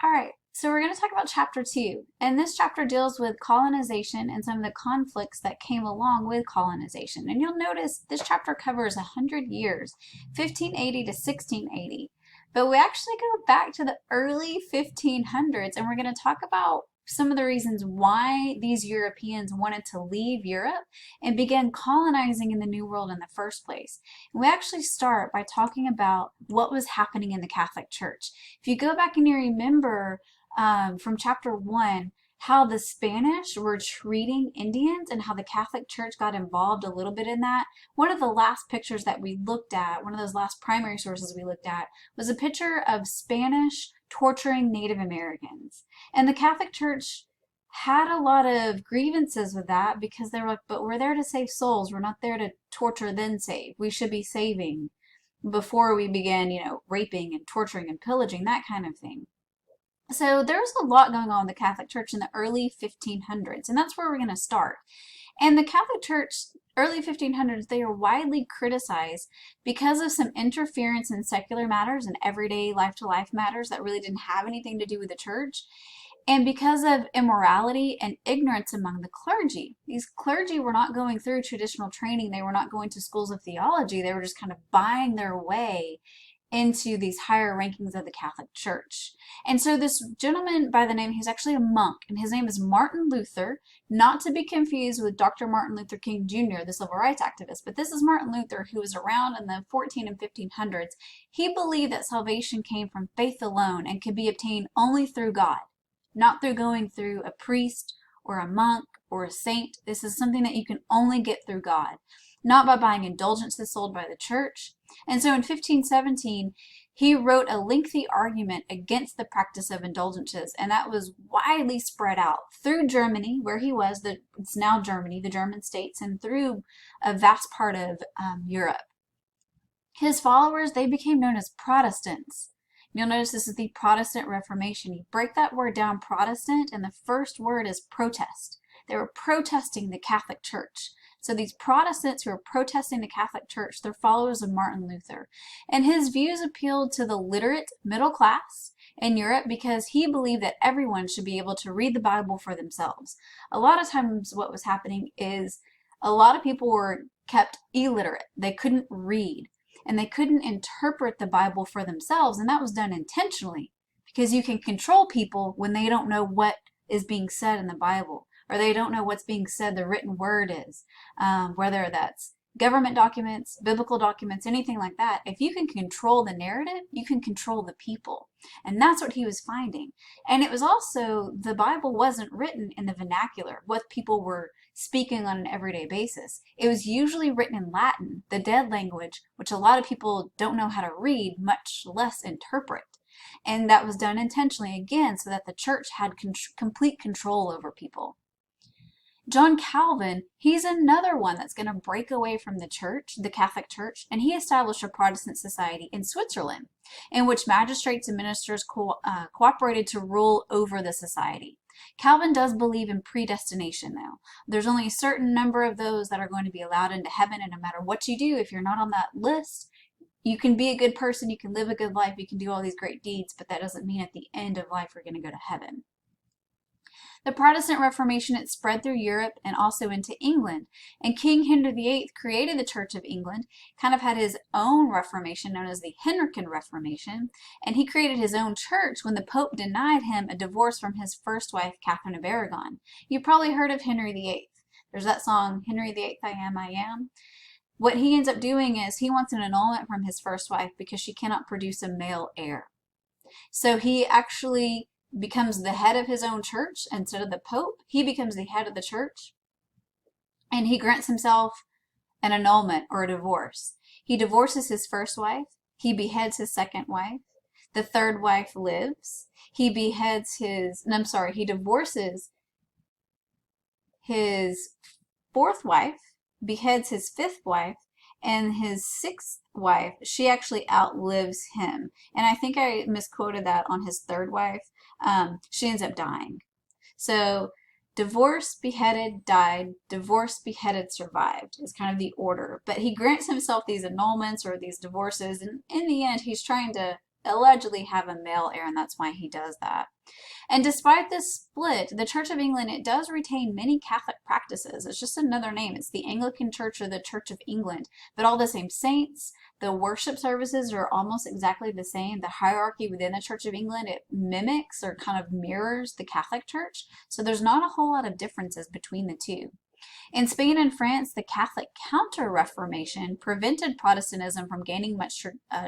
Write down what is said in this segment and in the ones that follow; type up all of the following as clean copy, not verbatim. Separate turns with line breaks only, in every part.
All right, so we're going to talk about chapter 2. And this chapter deals with colonization and some of the conflicts that came along with colonization. And you'll notice this chapter covers 100 years, 1580 to 1680. But we actually go back to the early 1500s, and we're going to talk about some of the reasons why these Europeans wanted to leave Europe and began colonizing in the New World in the first place. And we actually start by talking about what was happening in the Catholic Church. If you go back and you remember from chapter 1, how the Spanish were treating Indians and how the Catholic Church got involved a little bit in that. One of the last pictures that we looked at, one of those last primary sources we looked at, was a picture of Spanish torturing Native Americans. And the Catholic Church had a lot of grievances with that because they were like, but we're there to save souls. We're not there to torture then save. We should be saving before we begin, raping and torturing and pillaging, that kind of thing. So there's a lot going on in the Catholic Church in the early 1500s, and that's where we're going to start. And the Catholic Church, early 1500s, they are widely criticized because of some interference in secular matters and everyday life-to-life matters that really didn't have anything to do with the church, and because of immorality and ignorance among the clergy. These clergy were not going through traditional training. They were not going to schools of theology. They were just kind of buying their way into these higher rankings of the Catholic Church. And so this gentleman by the name, he's actually a monk, and his name is Martin Luther, not to be confused with Dr. Martin Luther King Jr., the civil rights activist, but this is Martin Luther, who was around in the 14 and 1500s. He believed that salvation came from faith alone and could be obtained only through God, not through going through a priest or a monk or a saint. This is something that you can only get through God, not by buying indulgences sold by the church. And so in 1517, he wrote a lengthy argument against the practice of indulgences, and that was widely spread out through Germany, where he was, it's now Germany, the German states, and through a vast part of Europe. His followers, they became known as Protestants. You'll notice this is the Protestant Reformation. You break that word down, Protestant, and the first word is protest. They were protesting the Catholic Church. So these Protestants who are protesting the Catholic Church, they're followers of Martin Luther. And his views appealed to the literate middle class in Europe because he believed that everyone should be able to read the Bible for themselves. A lot of times what was happening is a lot of people were kept illiterate. They couldn't read and they couldn't interpret the Bible for themselves, and that was done intentionally because you can control people when they don't know what is being said in the Bible, or they don't know what's being said, the written word is, whether that's government documents, biblical documents, anything like that. If you can control the narrative, you can control the people. And that's what he was finding. And it was also, the Bible wasn't written in the vernacular, what people were speaking on an everyday basis. It was usually written in Latin, the dead language, which a lot of people don't know how to read, much less interpret. And that was done intentionally, again, so that the church had complete control over people. John Calvin, he's another one that's going to break away from the church, the Catholic Church, and he established a Protestant society in Switzerland, in which magistrates and ministers cooperated to rule over the society. Calvin does believe in predestination, though. There's only a certain number of those that are going to be allowed into heaven, and no matter what you do, if you're not on that list, you can be a good person, you can live a good life, you can do all these great deeds, but that doesn't mean at the end of life you're going to go to heaven. The Protestant Reformation, it spread through Europe and also into England. And King Henry VIII created the Church of England, kind of had his own Reformation known as the Henrican Reformation, and he created his own church when the Pope denied him a divorce from his first wife, Catherine of Aragon. You probably heard of Henry VIII. There's that song, Henry VIII, I Am, I Am. What he ends up doing is he wants an annulment from his first wife because she cannot produce a male heir. So he actually becomes the head of his own church instead of the Pope. He becomes the head of the church, and he grants himself an annulment or a divorce. He divorces his first wife. He beheads his second wife. The third wife lives. He divorces his fourth wife, beheads his fifth wife, and his sixth wife, she actually outlives him. And I think I misquoted that on his third wife. She ends up dying. So divorced, beheaded, died, divorced, beheaded, survived is kind of the order. But he grants himself these annulments or these divorces, and in the end, he's trying to allegedly have a male heir, and that's why he does that. And despite this split, the Church of England, it does retain many Catholic practices. It's just another name. It's the Anglican Church or the Church of England, but all the same saints. The worship services are almost exactly the same. The hierarchy within the Church of England, it mimics or kind of mirrors the Catholic Church. So there's not a whole lot of differences between the two. In Spain and France, the Catholic Counter-Reformation prevented Protestantism from gaining much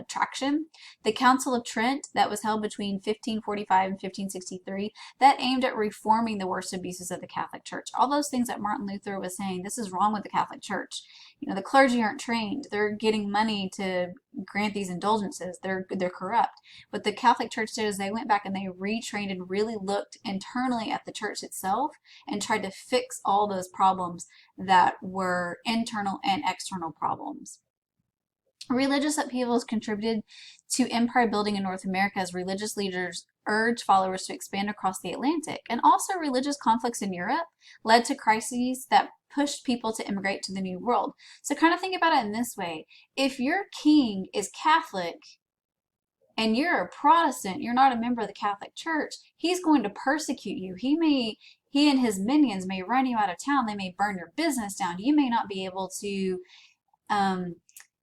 traction. The Council of Trent, that was held between 1545 and 1563, that aimed at reforming the worst abuses of the Catholic Church. All those things that Martin Luther was saying, this is wrong with the Catholic Church. You know, the clergy aren't trained. They're getting money to grant these indulgences. They're corrupt. What the Catholic Church did is they went back and they retrained and really looked internally at the church itself and tried to fix all those problems that were internal and external problems. Religious upheavals contributed to empire building in North America as religious leaders urged followers to expand across the Atlantic. And also religious conflicts in Europe led to crises that pushed people to immigrate to the New World. So kind of think about it in this way. If your king is Catholic and you're a Protestant, you're not a member of the Catholic Church, he's going to persecute you. He and his minions may run you out of town. They may burn your business down. You may not be able to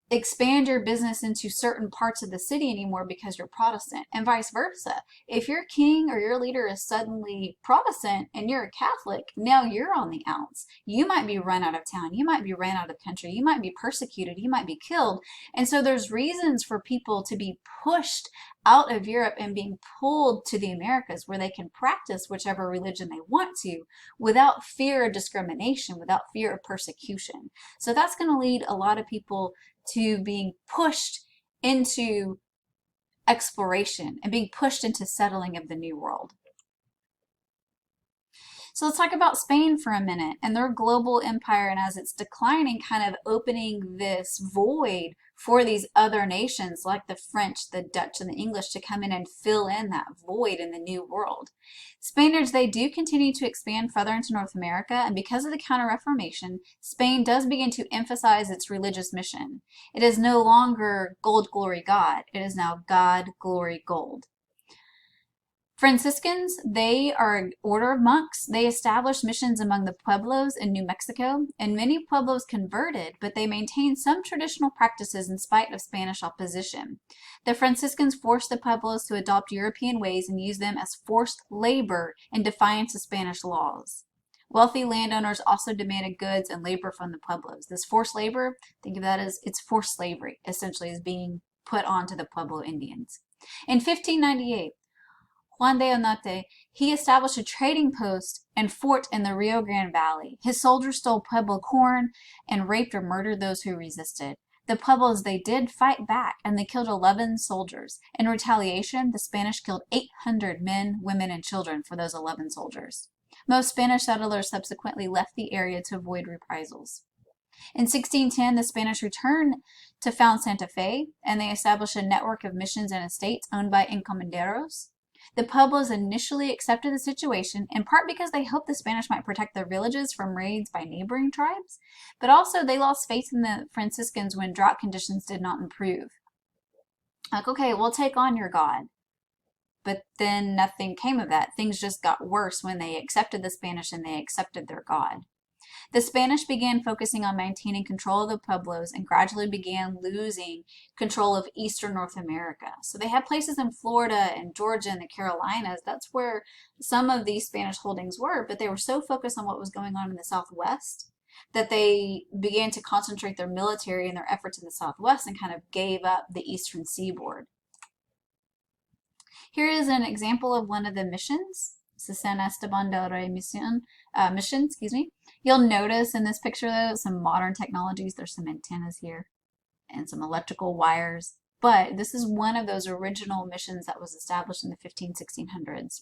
expand your business into certain parts of the city anymore because you're Protestant, and vice versa. If your king or your leader is suddenly Protestant and you're a Catholic, now you're on the outs. You might be run out of town. You might be ran out of the country. You might be persecuted. You might be killed. And so there's reasons for people to be pushed out of Europe and being pulled to the Americas where they can practice whichever religion they want to without fear of discrimination, without fear of persecution. So that's going to lead a lot of people to being pushed into exploration and being pushed into settling of the New World. So let's talk about Spain for a minute and their global empire, and as it's declining, kind of opening this void for these other nations like the French, the Dutch, and the English to come in and fill in that void in the New World. Spaniards, they do continue to expand further into North America, and because of the Counter-Reformation, Spain does begin to emphasize its religious mission. It is no longer gold, glory, God. It is now God, glory, gold. Franciscans, they are an order of monks. They established missions among the pueblos in New Mexico, and many pueblos converted, but they maintained some traditional practices in spite of Spanish opposition. The Franciscans forced the pueblos to adopt European ways and use them as forced labor in defiance of Spanish laws. Wealthy landowners also demanded goods and labor from the pueblos. This forced labor, think of that as it's forced slavery, essentially, is being put onto the Pueblo Indians. In 1598, Juan de Onate, he established a trading post and fort in the Rio Grande Valley. His soldiers stole Pueblo corn and raped or murdered those who resisted. The Pueblos, they did fight back, and they killed 11 soldiers. In retaliation, the Spanish killed 800 men, women, and children for those 11 soldiers. Most Spanish settlers subsequently left the area to avoid reprisals. In 1610, the Spanish returned to found Santa Fe, and they established a network of missions and estates owned by encomenderos. The Pueblos initially accepted the situation, in part because they hoped the Spanish might protect their villages from raids by neighboring tribes, but also they lost faith in the Franciscans when drought conditions did not improve. Like, okay, we'll take on your God. But then nothing came of that. Things just got worse when they accepted the Spanish and they accepted their God. The Spanish began focusing on maintaining control of the Pueblos and gradually began losing control of eastern North America. So they had places in Florida and Georgia and the Carolinas. That's where some of these Spanish holdings were, but they were so focused on what was going on in the Southwest that they began to concentrate their military and their efforts in the Southwest and kind of gave up the eastern seaboard. Here is an example of one of the missions. This is San Esteban del Rey mission. You'll notice in this picture, though, some modern technologies. There's some antennas here and some electrical wires. But this is one of those original missions that was established in the 1600s.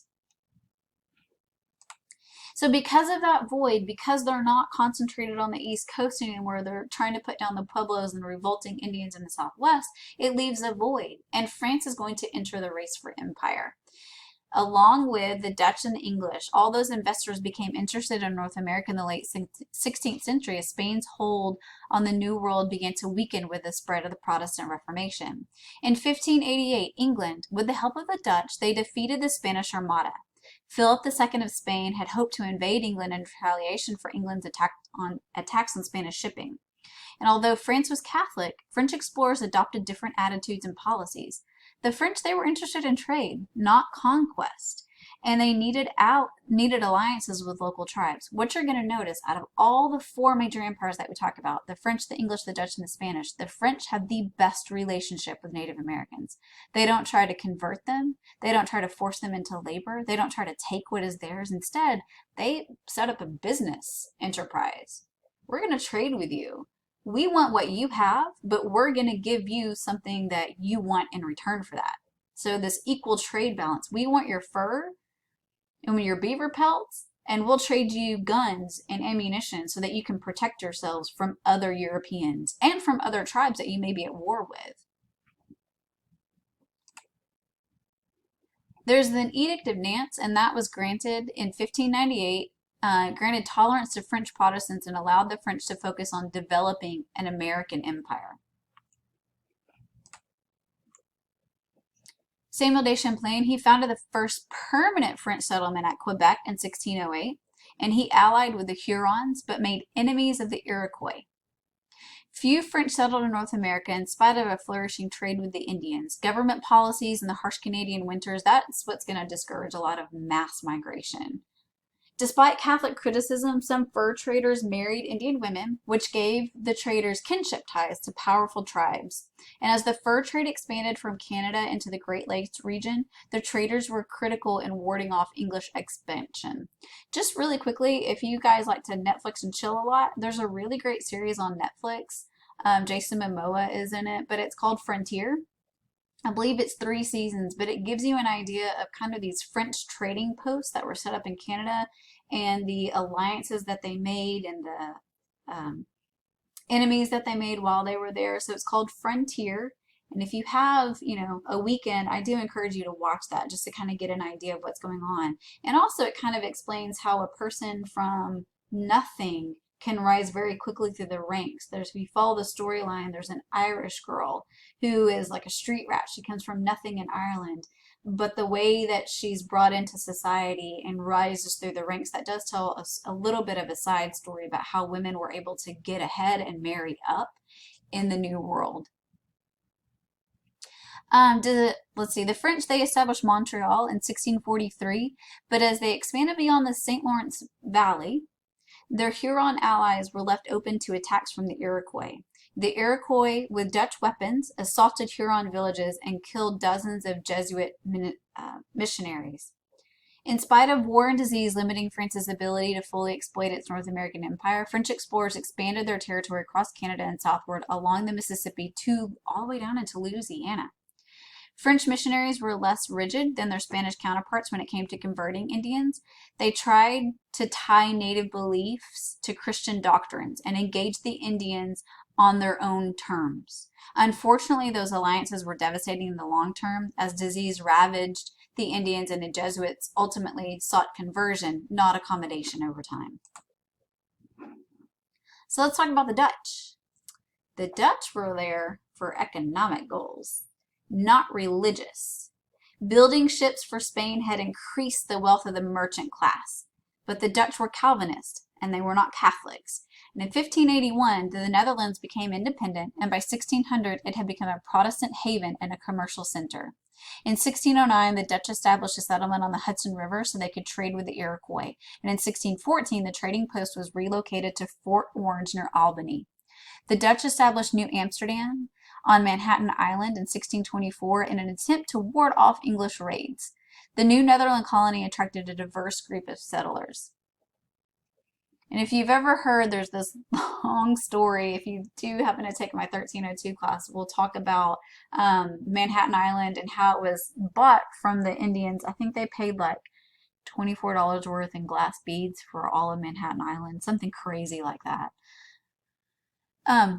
So because of that void, because they're not concentrated on the East Coast anymore, they're trying to put down the Pueblos and the revolting Indians in the Southwest, it leaves a void. And France is going to enter the race for empire. Along with the Dutch and the English, all those investors became interested in North America in the late 16th century as Spain's hold on the New World began to weaken with the spread of the Protestant Reformation. In 1588, England, with the help of the Dutch, they defeated the Spanish Armada. Philip II of Spain had hoped to invade England in retaliation for England's attacks on Spanish shipping. And although France was Catholic, French explorers adopted different attitudes and policies. The French, they were interested in trade, not conquest, and they needed alliances with local tribes. What you're going to notice, out of all the four major empires that we talk about, the French, the English, the Dutch, and the Spanish, the French have the best relationship with Native Americans. They don't try to convert them. They don't try to force them into labor. They don't try to take what is theirs. Instead, they set up a business enterprise. We're going to trade with you. We want what you have, but we're going to give you something that you want in return for that. So this equal trade balance. We want your fur and your beaver pelts, and we'll trade you guns and ammunition so that you can protect yourselves from other Europeans and from other tribes that you may be at war with. There's an Edict of Nantes, and that was granted in 1598. Granted tolerance to French Protestants and allowed the French to focus on developing an American empire. Samuel de Champlain, he founded the first permanent French settlement at Quebec in 1608, and he allied with the Hurons but made enemies of the Iroquois. Few French settled in North America in spite of a flourishing trade with the Indians. Government policies and the harsh Canadian winters, that's what's going to discourage a lot of mass migration. Despite Catholic criticism, some fur traders married Indian women, which gave the traders kinship ties to powerful tribes. And as the fur trade expanded from Canada into the Great Lakes region, the traders were critical in warding off English expansion. Just really quickly, if you guys like to Netflix and chill a lot, there's a really great series on Netflix. Jason Momoa is in it, but it's called Frontier. I believe it's 3 seasons, but it gives you an idea of kind of these French trading posts that were set up in Canada and the alliances that they made and the enemies that they made while they were there. So it's called Frontier. And if you have, a weekend, I do encourage you to watch that just to kind of get an idea of what's going on. And also it kind of explains how a person from nothing can rise very quickly through the ranks. If you follow the storyline, there's an Irish girl who is like a street rat. She comes from nothing in Ireland, but the way that she's brought into society and rises through the ranks, that does tell us a little bit of a side story about how women were able to get ahead and marry up in the New World. Let's see, the French, they established Montreal in 1643, but as they expanded beyond the St. Lawrence Valley, their Huron allies were left open to attacks from the Iroquois. The Iroquois, with Dutch weapons, assaulted Huron villages and killed dozens of Jesuit missionaries. In spite of war and disease limiting France's ability to fully exploit its North American empire, French explorers expanded their territory across Canada and southward along the Mississippi all the way down into Louisiana. French missionaries were less rigid than their Spanish counterparts when it came to converting Indians. They tried to tie native beliefs to Christian doctrines and engage the Indians on their own terms. Unfortunately, those alliances were devastating in the long term as disease ravaged the Indians, and the Jesuits ultimately sought conversion, not accommodation over time. So let's talk about the Dutch. The Dutch were there for economic goals, not religious. Building ships for Spain had increased the wealth of the merchant class, but the Dutch were Calvinist and they were not Catholics. And in 1581, the Netherlands became independent, and by 1600, it had become a Protestant haven and a commercial center. In 1609, the Dutch established a settlement on the Hudson River so they could trade with the Iroquois. And in 1614, the trading post was relocated to Fort Orange near Albany. The Dutch established New Amsterdam on Manhattan Island in 1624 in an attempt to ward off English raids. The new Netherland colony attracted a diverse group of settlers. And if you've ever heard, there's this long story, if you do happen to take my 1302 class, we'll talk about Manhattan Island and how it was bought from the Indians. I think they paid like $24 worth in glass beads for all of Manhattan Island, something crazy like that.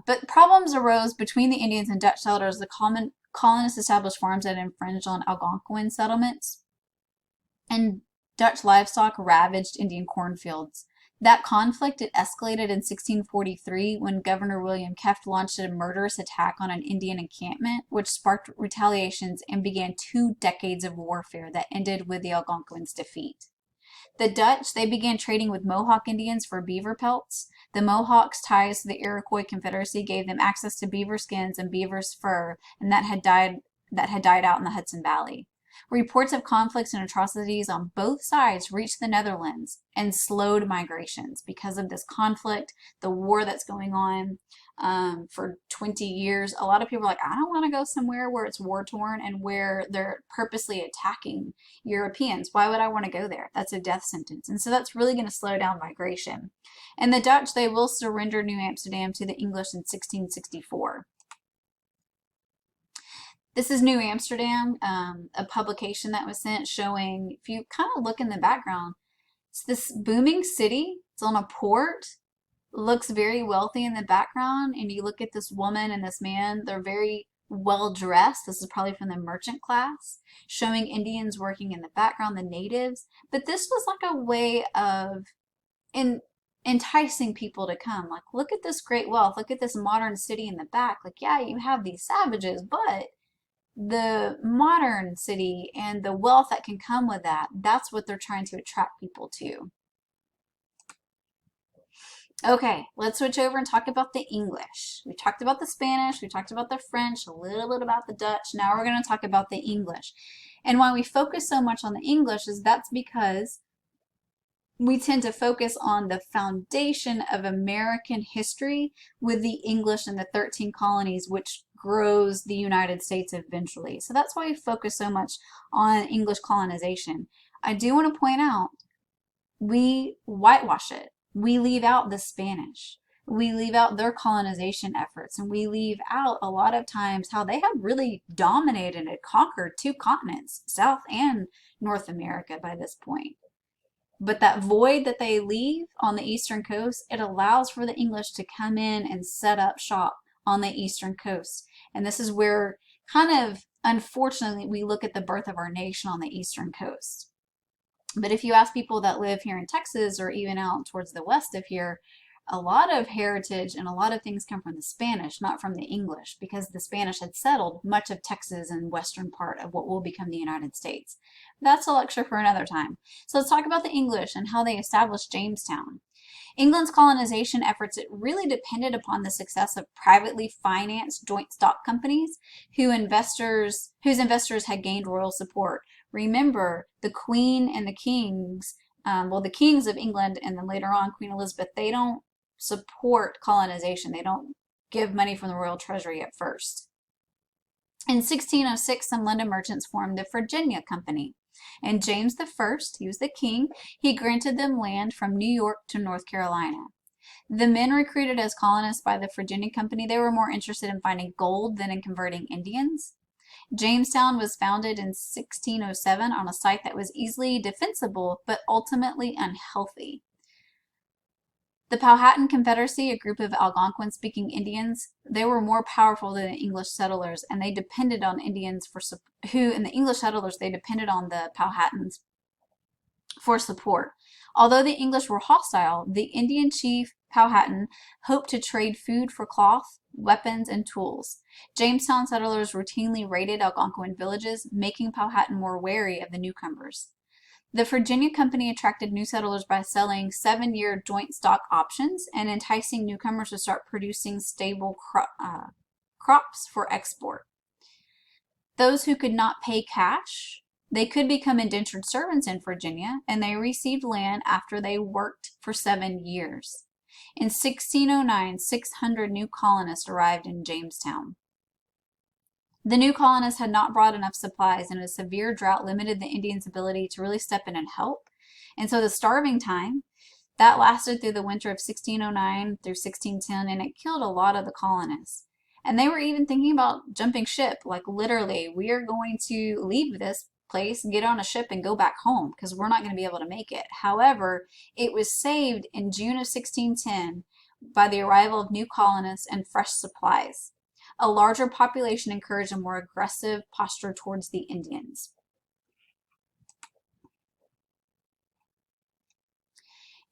But problems arose between the Indians and Dutch settlers. The colonists established farms that infringed on Algonquin settlements. and Dutch livestock ravaged Indian cornfields. That conflict, it escalated in 1643 when Governor William Kieft launched a murderous attack on an Indian encampment, which sparked retaliations and began 2 decades of warfare that ended with the Algonquins' defeat. The Dutch, they began trading with Mohawk Indians for beaver pelts. The Mohawks' ties to the Iroquois Confederacy gave them access to beaver skins and beaver's fur, and that had died out in the Hudson Valley. Reports of conflicts and atrocities on both sides reached the Netherlands and slowed migrations because of this conflict, the war that's going on for 20 years. A lot of people are like, I don't want to go somewhere where it's war-torn and where they're purposely attacking Europeans. Why would I want to go there? That's a death sentence. And so that's really going to slow down migration. And the Dutch, they will surrender New Amsterdam to the English in 1664. This is New Amsterdam, a publication that was sent showing, if you kind of look in the background, it's this booming city. It's on a port, looks very wealthy in the background, and you look at this woman and this man, they're very well dressed. This is probably from the merchant class, showing Indians working in the background, the natives. But this was like a way of enticing people to come. Like, look at this great wealth. Look at this modern city in the back. Like, yeah, you have these savages, but the modern city and the wealth that can come with that, that's what they're trying to attract people to. Okay, let's switch over and talk about the English. We talked about the Spanish, we talked about the French, a little bit about the Dutch. Now we're going to talk about the English. And why we focus so much on the English is that's because we tend to focus on the foundation of American history with the English and the 13 colonies, which grows the United States eventually. So that's why we focus so much on English colonization. I do want to point out, we whitewash it. We leave out the Spanish. We leave out their colonization efforts, and we leave out a lot of times how they have really dominated and conquered 2 continents, South and North America by this point. But that void that they leave on the eastern coast, it allows for the English to come in and set up shop on the eastern coast. And this is where, kind of, unfortunately, we look at the birth of our nation on the eastern coast. But if you ask people that live here in Texas or even out towards the west of here, a lot of heritage and a lot of things come from the Spanish, not from the English, because the Spanish had settled much of Texas and western part of what will become the United States. That's a lecture for another time. So let's talk about the English and how they established Jamestown. England's colonization efforts, it really depended upon the success of privately financed joint stock companies whose investors had gained royal support. Remember, the Queen and the kings, the kings of England and then later on Queen Elizabeth, they don't support colonization. They don't give money from the royal treasury at first. In 1606, some London merchants formed the Virginia Company. And James I, he was the king, he granted them land from New York to North Carolina. The men recruited as colonists by the Virginia Company, they were more interested in finding gold than in converting Indians. Jamestown was founded in 1607 on a site that was easily defensible, but ultimately unhealthy. The Powhatan Confederacy, a group of Algonquin-speaking Indians, they were more powerful than the English settlers, and they depended on Indians the English settlers, they depended on the Powhatans for support. Although the English were hostile, the Indian chief Powhatan hoped to trade food for cloth, weapons, and tools. Jamestown settlers routinely raided Algonquin villages, making Powhatan more wary of the newcomers. The Virginia Company attracted new settlers by selling 7-year joint stock options and enticing newcomers to start producing stable crops for export. Those who could not pay cash, they could become indentured servants in Virginia, and they received land after they worked for 7 years. In 1609, 600 new colonists arrived in Jamestown. The new colonists had not brought enough supplies, and a severe drought limited the Indians' ability to really step in and help. And so the starving time, that lasted through the winter of 1609 through 1610, and it killed a lot of the colonists. And they were even thinking about jumping ship, like literally, we are going to leave this place, get on a ship, and go back home because we're not going to be able to make it. However, it was saved in June of 1610 by the arrival of new colonists and fresh supplies. A larger population encouraged a more aggressive posture towards the Indians.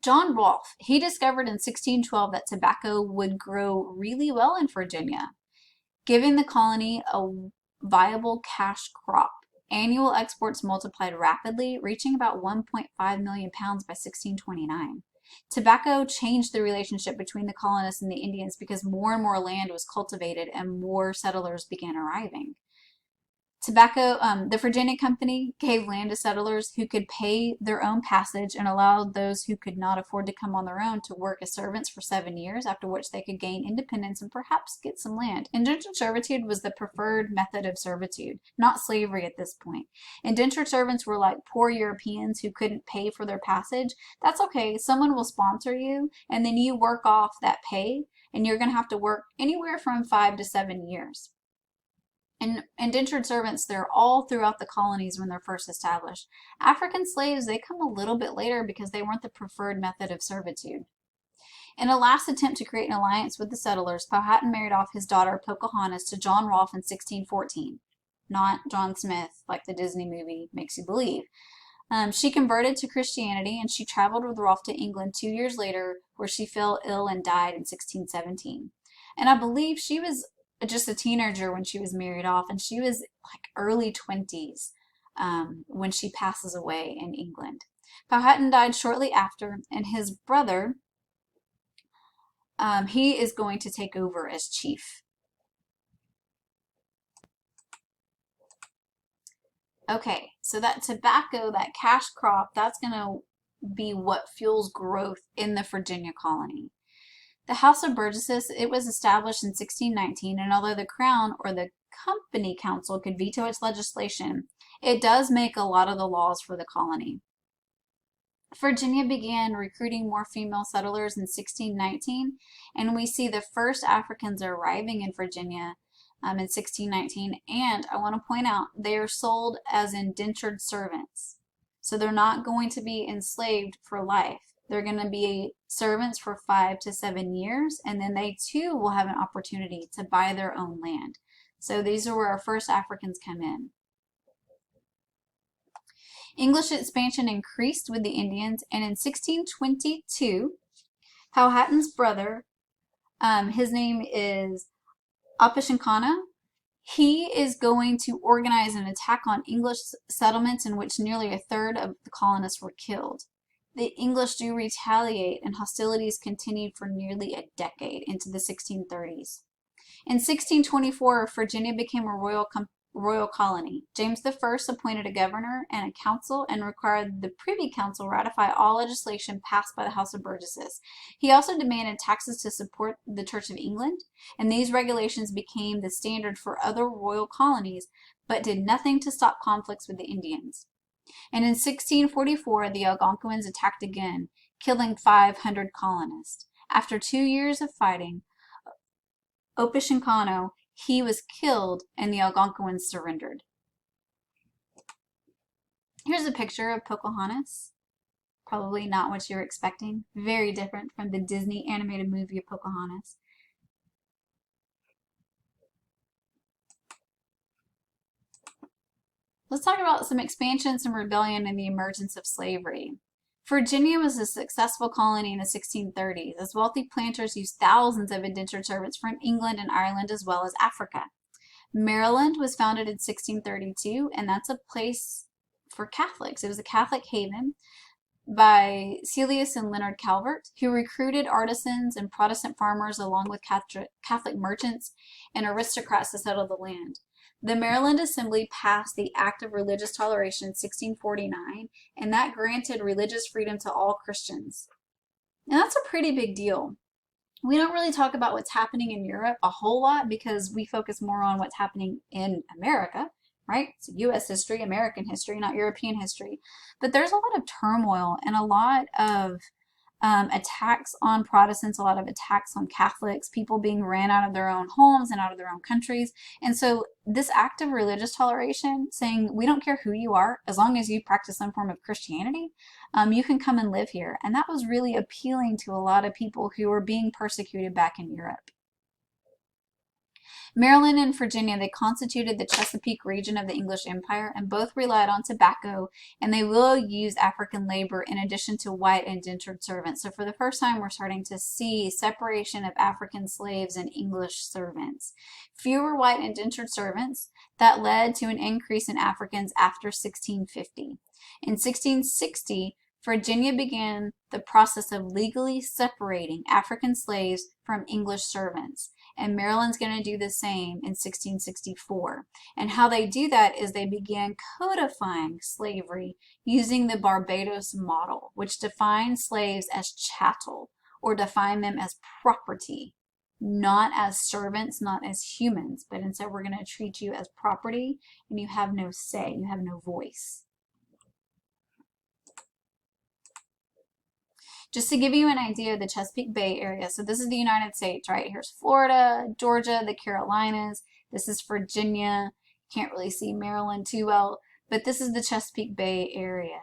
John Rolfe, he discovered in 1612 that tobacco would grow really well in Virginia, giving the colony a viable cash crop. Annual exports multiplied rapidly, reaching about 1.5 million pounds by 1629. Tobacco changed the relationship between the colonists and the Indians because more and more land was cultivated and more settlers began arriving. The Virginia Company gave land to settlers who could pay their own passage and allowed those who could not afford to come on their own to work as servants for 7 years, after which they could gain independence and perhaps get some land. Indentured servitude was the preferred method of servitude, not slavery at this point. Indentured servants were like poor Europeans who couldn't pay for their passage. That's okay. Someone will sponsor you, and then you work off that pay, and you're going to have to work anywhere from 5 to 7 years. And indentured servants, they're all throughout the colonies when they're first established. African slaves, they come a little bit later because they weren't the preferred method of servitude. In a last attempt to create an alliance with the settlers, Powhatan married off his daughter Pocahontas to John Rolfe in 1614. Not John Smith, like the Disney movie makes you believe. She converted to Christianity, and she traveled with Rolfe to England 2 years later, where she fell ill and died in 1617. And I believe she was just a teenager when she was married off, and she was like early 20s when she passes away in England. Powhatan died shortly after, and his brother, he is going to take over as chief. Okay, so that tobacco, that cash crop, that's going to be what fuels growth in the Virginia colony. The House of Burgesses, it was established in 1619, and although the Crown or the Company Council could veto its legislation, it does make a lot of the laws for the colony. Virginia began recruiting more female settlers in 1619, and we see the first Africans arriving in Virginia in 1619, and I want to point out they are sold as indentured servants. So they're not going to be enslaved for life. They're going to be servants for 5 to 7 years, and then they too will have an opportunity to buy their own land. So these are where our first Africans come in. English expansion increased with the Indians, and in 1622, Powhatan's brother, his name is Opechancanough, he is going to organize an attack on English settlements in which nearly a third of the colonists were killed. The English do retaliate, and hostilities continued for nearly a decade into the 1630s. In 1624, Virginia became a royal colony. James I appointed a governor and a council and required the Privy Council ratify all legislation passed by the House of Burgesses. He also demanded taxes to support the Church of England, and these regulations became the standard for other royal colonies, but did nothing to stop conflicts with the Indians. And in 1644, the Algonquins attacked again, killing 500 colonists. After 2 years of fighting, Opechancanough, he was killed, and the Algonquins surrendered. Here's a picture of Pocahontas. Probably not what you're expecting. Very different from the Disney animated movie of Pocahontas. Let's talk about some expansion, some rebellion, and the emergence of slavery. Virginia was a successful colony in the 1630s, as wealthy planters used thousands of indentured servants from England and Ireland as well as Africa. Maryland was founded in 1632, and that's a place for Catholics. It was a Catholic haven by Celius and Leonard Calvert, who recruited artisans and Protestant farmers along with Catholic merchants and aristocrats to settle the land. The Maryland Assembly passed the Act of Religious Toleration in 1649, and that granted religious freedom to all Christians. And that's a pretty big deal. We don't really talk about what's happening in Europe a whole lot because we focus more on what's happening in America, right? It's U.S. history, American history, not European history. But there's a lot of turmoil and a lot of attacks on Protestants, a lot of attacks on Catholics, people being ran out of their own homes and out of their own countries. And so this act of religious toleration, saying we don't care who you are, as long as you practice some form of Christianity, you can come and live here. And that was really appealing to a lot of people who were being persecuted back in Europe. Maryland and Virginia, they constituted the Chesapeake region of the English Empire, and both relied on tobacco, and they will use African labor in addition to white indentured servants. So for the first time, we're starting to see separation of African slaves and English servants. Fewer white indentured servants, that led to an increase in Africans after 1650. In 1660, Virginia began the process of legally separating African slaves from English servants. And Maryland's going to do the same in 1664. And how they do that is they began codifying slavery using the Barbados model, which defined slaves as chattel, or defined them as property, not as servants, not as humans, but instead we're going to treat you as property, and you have no say, you have no voice. Just to give you an idea of the Chesapeake Bay area, so this is the United States, right? Here's Florida, Georgia, the Carolinas. This is Virginia. Can't really see Maryland too well, but this is the Chesapeake Bay area.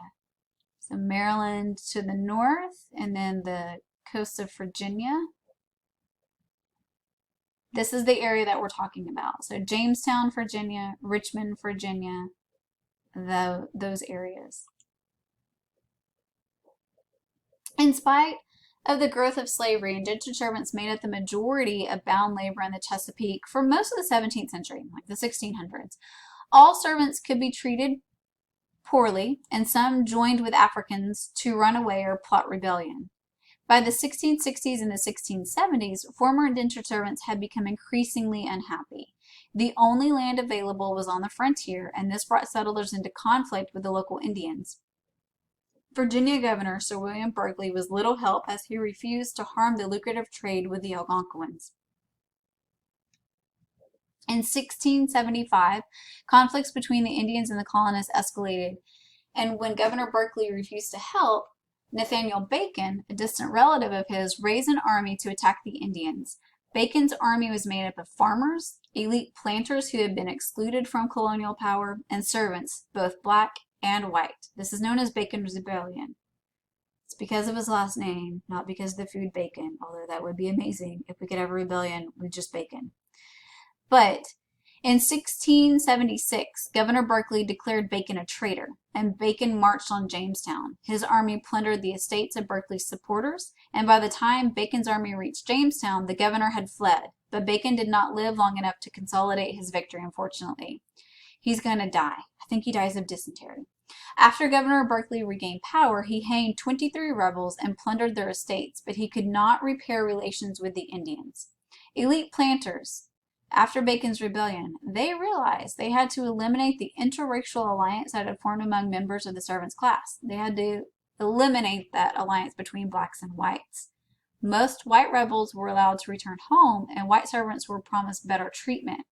So Maryland to the north, and then the coast of Virginia. This is the area that we're talking about. So Jamestown, Virginia, Richmond, Virginia, those areas. In spite of the growth of slavery, indentured servants made up the majority of bound labor in the Chesapeake for most of the 17th century, like the 1600s. All servants could be treated poorly, and some joined with Africans to run away or plot rebellion. By the 1660s and the 1670s, former indentured servants had become increasingly unhappy. The only land available was on the frontier, and this brought settlers into conflict with the local Indians. Virginia Governor Sir William Berkeley was little help as he refused to harm the lucrative trade with the Algonquins. In 1675, conflicts between the Indians and the colonists escalated, and when Governor Berkeley refused to help, Nathaniel Bacon, a distant relative of his, raised an army to attack the Indians. Bacon's army was made up of farmers, elite planters who had been excluded from colonial power, and servants, both black and white. This is known as Bacon's Rebellion. It's because of his last name, not because of the food bacon, although that would be amazing if we could have a rebellion with just bacon. But in 1676, Governor Berkeley declared Bacon a traitor, and Bacon marched on Jamestown. His army plundered the estates of Berkeley's supporters, and by the time Bacon's army reached Jamestown, the governor had fled. But Bacon did not live long enough to consolidate his victory, unfortunately. He's going to die. I think he dies of dysentery. After Governor Berkeley regained power, he hanged 23 rebels and plundered their estates, but he could not repair relations with the Indians. Elite planters, after Bacon's rebellion, they realized they had to eliminate the interracial alliance that had formed among members of the servants' class. They had to eliminate that alliance between blacks and whites. Most white rebels were allowed to return home, and white servants were promised better treatment.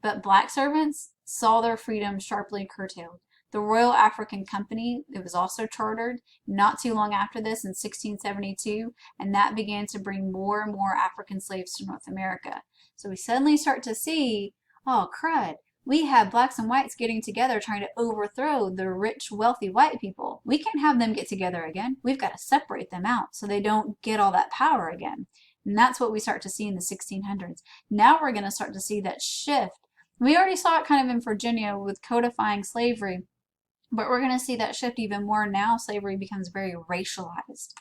But black servants saw their freedom sharply curtailed. The Royal African Company, it was also chartered not too long after this in 1672, and that began to bring more and more African slaves to North America. So we suddenly start to see, oh crud, we have blacks and whites getting together trying to overthrow the rich, wealthy white people. We can't have them get together again. We've got to separate them out so they don't get all that power again. And that's what we start to see in the 1600s. Now we're going to start to see that shift. We already saw it kind of in Virginia with codifying slavery, but we're going to see that shift even more now. Slavery becomes very racialized.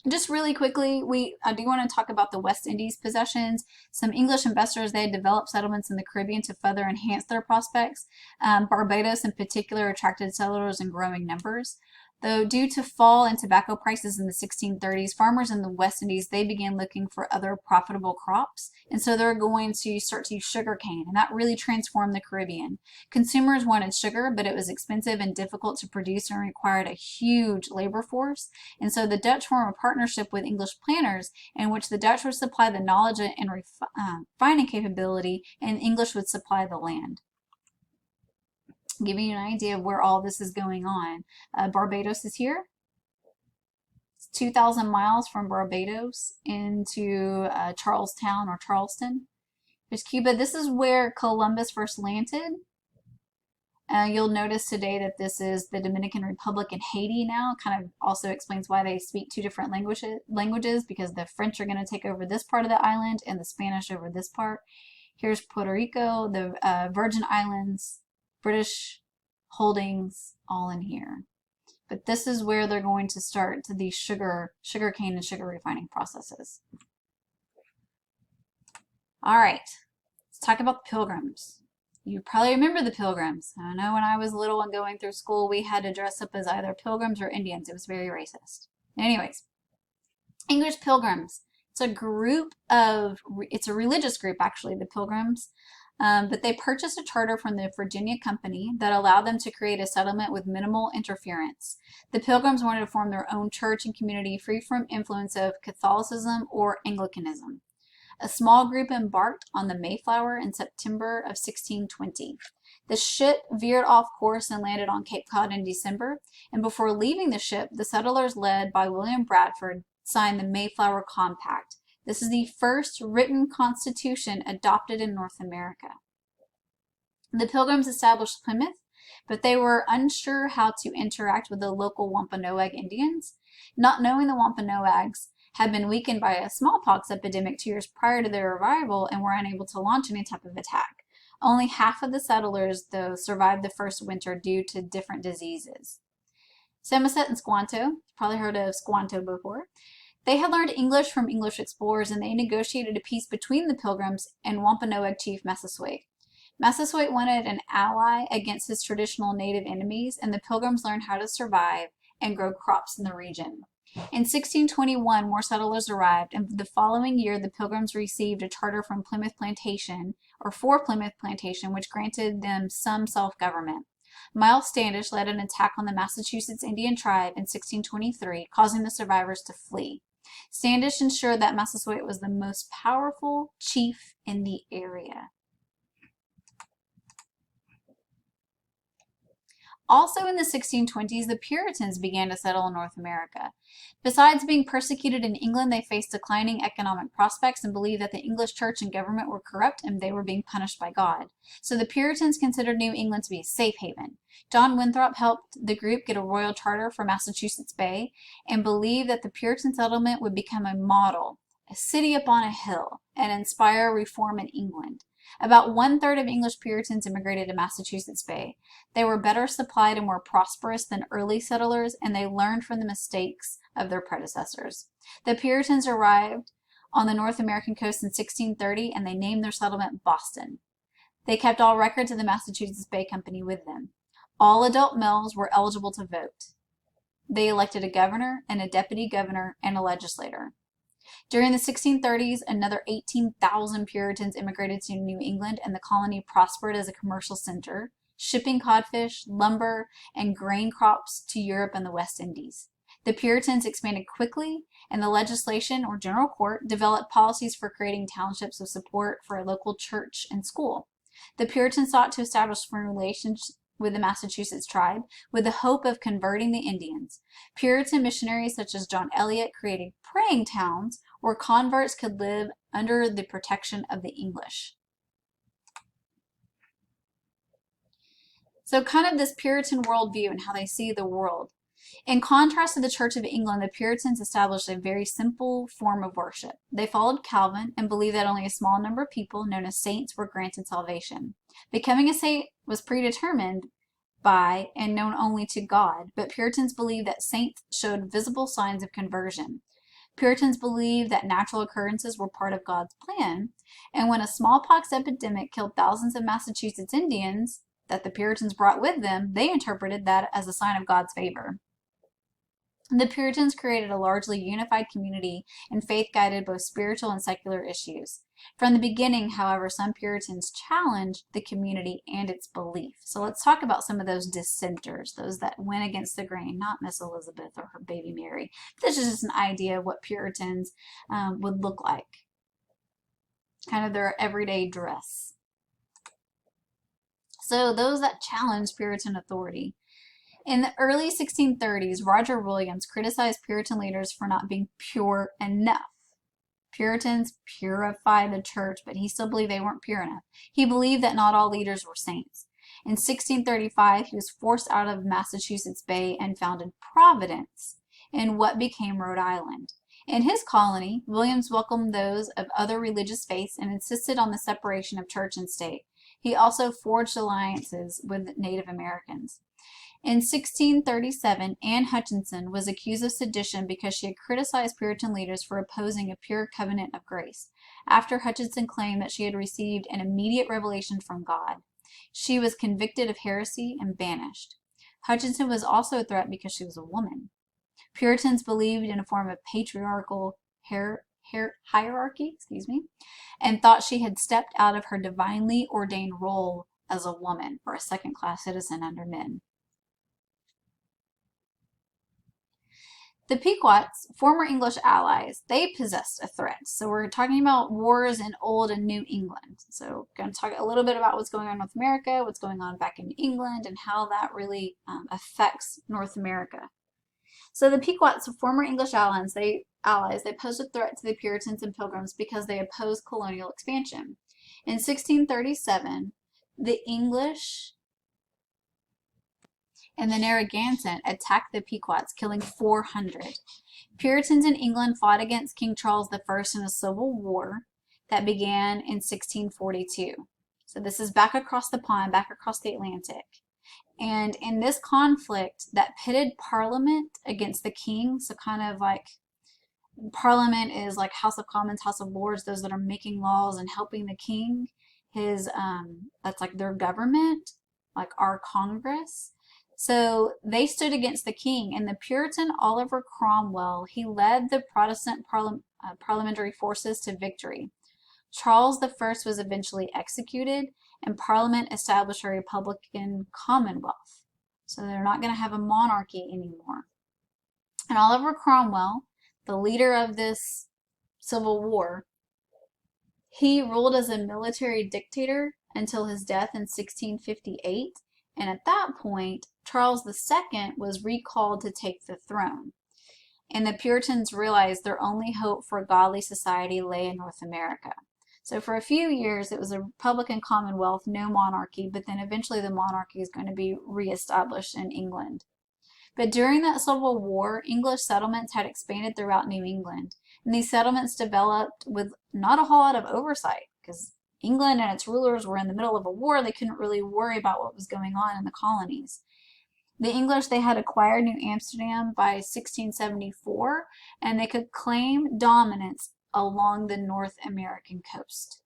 Just really quickly, I do want to talk about the West Indies possessions. Some English investors, they had developed settlements in the Caribbean to further enhance their prospects. Barbados in particular attracted settlers in growing numbers. Though due to fall in tobacco prices in the 1630s, farmers in the West Indies, they began looking for other profitable crops. And so they're going to start to use sugarcane, and that really transformed the Caribbean. Consumers wanted sugar, but it was expensive and difficult to produce and required a huge labor force. And so the Dutch formed a partnership with English planters in which the Dutch would supply the knowledge and refining capability, and English would supply the land. Giving you an idea of where all this is going on. Barbados is here. It's 2,000 miles from Barbados into Charlestown or Charleston. There's Cuba. This is where Columbus first landed. You'll notice today that this is the Dominican Republic and Haiti now. Kind of also explains why they speak two different languages, because the French are going to take over this part of the island and the Spanish over this part. Here's Puerto Rico, the Virgin Islands, British holdings, all in here. But this is where they're going to start the sugarcane and sugar refining processes. All right, let's talk about the Pilgrims. You probably remember the Pilgrims. I know when I was little and going through school, we had to dress up as either Pilgrims or Indians. It was very racist. Anyways, English Pilgrims. It's a religious group, actually, the Pilgrims. But they purchased a charter from the Virginia Company that allowed them to create a settlement with minimal interference. The Pilgrims wanted to form their own church and community free from influence of Catholicism or Anglicanism. A small group embarked on the Mayflower in September of 1620. The ship veered off course and landed on Cape Cod in December, and before leaving the ship, the settlers led by William Bradford signed the Mayflower Compact. This is the first written constitution adopted in North America. The Pilgrims established Plymouth, but they were unsure how to interact with the local Wampanoag Indians. Not knowing the Wampanoags had been weakened by a smallpox epidemic 2 years prior to their arrival and were unable to launch any type of attack. Only half of the settlers, though, survived the first winter due to different diseases. Samoset and Squanto, you've probably heard of Squanto before. They had learned English from English explorers, and they negotiated a peace between the Pilgrims and Wampanoag chief Massasoit. Massasoit wanted an ally against his traditional native enemies, and the Pilgrims learned how to survive and grow crops in the region. In 1621, more settlers arrived, and the following year, the Pilgrims received a charter from Plymouth Plantation, or for Plymouth Plantation, which granted them some self-government. Miles Standish led an attack on the Massachusetts Indian tribe in 1623, causing the survivors to flee. Standish ensured that Massasoit was the most powerful chief in the area. Also in the 1620s, the Puritans began to settle in North America. Besides being persecuted in England, they faced declining economic prospects and believed that the English church and government were corrupt and they were being punished by God. So the Puritans considered New England to be a safe haven. John Winthrop helped the group get a royal charter for Massachusetts Bay and believed that the Puritan settlement would become a model, a city upon a hill, and inspire reform in England. About 1/3 of English Puritans immigrated to Massachusetts Bay. They were better supplied and more prosperous than early settlers, and they learned from the mistakes of their predecessors. The Puritans arrived on the North American coast in 1630, and they named their settlement Boston. They kept all records of the Massachusetts Bay Company with them. All adult males were eligible to vote. They elected a governor and a deputy governor and a legislator. During the 1630s, another 18,000 Puritans immigrated to New England, and the colony prospered as a commercial center, shipping codfish, lumber, and grain crops to Europe and the West Indies. The Puritans expanded quickly, and the legislation, or general court, developed policies for creating townships with support for a local church and school. The Puritans sought to establish firm relations with the Massachusetts tribe with the hope of converting the Indians. Puritan missionaries such as John Eliot created praying towns where converts could live under the protection of the English. So kind of this Puritan worldview and how they see the world. In contrast to the Church of England, the Puritans established a very simple form of worship. They followed Calvin and believed that only a small number of people, known as saints, were granted salvation. Becoming a saint was predetermined by and known only to God, but Puritans believed that saints showed visible signs of conversion. Puritans believed that natural occurrences were part of God's plan, and when a smallpox epidemic killed thousands of Massachusetts Indians that the Puritans brought with them, they interpreted that as a sign of God's favor. The Puritans created a largely unified community, and faith guided both spiritual and secular issues. From the beginning, however, some Puritans challenged the community and its belief. So let's talk about some of those dissenters, those that went against the grain, not Miss Elizabeth or her baby Mary. This is just an idea of what Puritans would look like, kind of their everyday dress. So those that challenged Puritan authority. In the early 1630s, Roger Williams criticized Puritan leaders for not being pure enough. Puritans purified the church, but he still believed they weren't pure enough. He believed that not all leaders were saints. In 1635, he was forced out of Massachusetts Bay and founded Providence in what became Rhode Island. In his colony, Williams welcomed those of other religious faiths and insisted on the separation of church and state. He also forged alliances with Native Americans. In 1637, Anne Hutchinson was accused of sedition because she had criticized Puritan leaders for opposing a pure covenant of grace, after Hutchinson claimed that she had received an immediate revelation from God. She was convicted of heresy and banished. Hutchinson was also a threat because she was a woman. Puritans believed in a form of patriarchal hierarchy, and thought she had stepped out of her divinely ordained role as a woman or a second-class citizen under men. The Pequots, former English allies, they possessed a threat. So we're talking about wars in Old and New England. So we're going to talk a little bit about what's going on in North America, what's going on back in England, and how that really affects North America. So the Pequots, former English allies, they posed a threat to the Puritans and Pilgrims because they opposed colonial expansion. In 1637, the English and the Narragansett attacked the Pequots, killing 400. Puritans in England fought against King Charles I in a civil war that began in 1642. So this is back across the pond, back across the Atlantic. And in this conflict that pitted Parliament against the king, so kind of like Parliament is like House of Commons, House of Lords, those that are making laws and helping the king, that's like their government, like our Congress. So they stood against the king, and the Puritan Oliver Cromwell, he led the Protestant parliamentary forces to victory. Charles I was eventually executed, and Parliament established a Republican Commonwealth. So they're not going to have a monarchy anymore. And Oliver Cromwell, the leader of this civil war, he ruled as a military dictator until his death in 1658. And at that point, Charles II was recalled to take the throne. And the Puritans realized their only hope for a godly society lay in North America. So for a few years, it was a Republican Commonwealth, no monarchy, but then eventually the monarchy is going to be reestablished in England. But during that Civil War, English settlements had expanded throughout New England, and these settlements developed with not a whole lot of oversight, because England and its rulers were in the middle of a war. They couldn't really worry about what was going on in the colonies. The English, they had acquired New Amsterdam by 1674, and they could claim dominance along the North American coast.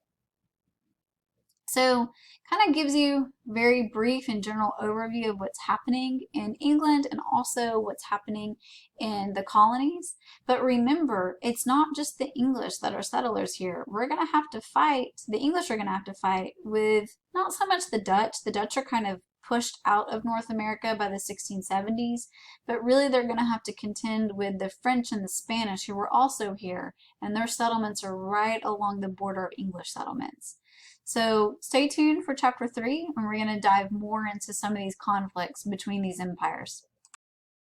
So kind of gives you a very brief and general overview of what's happening in England and also what's happening in the colonies. But remember, it's not just the English that are settlers here. We're going to have to fight, the English are going to have to fight with not so much the Dutch. The Dutch are kind of pushed out of North America by the 1670s, but really they're going to have to contend with the French and the Spanish, who were also here, and their settlements are right along the border of English settlements. So stay tuned for chapter 3, and we're going to dive more into some of these conflicts between these empires.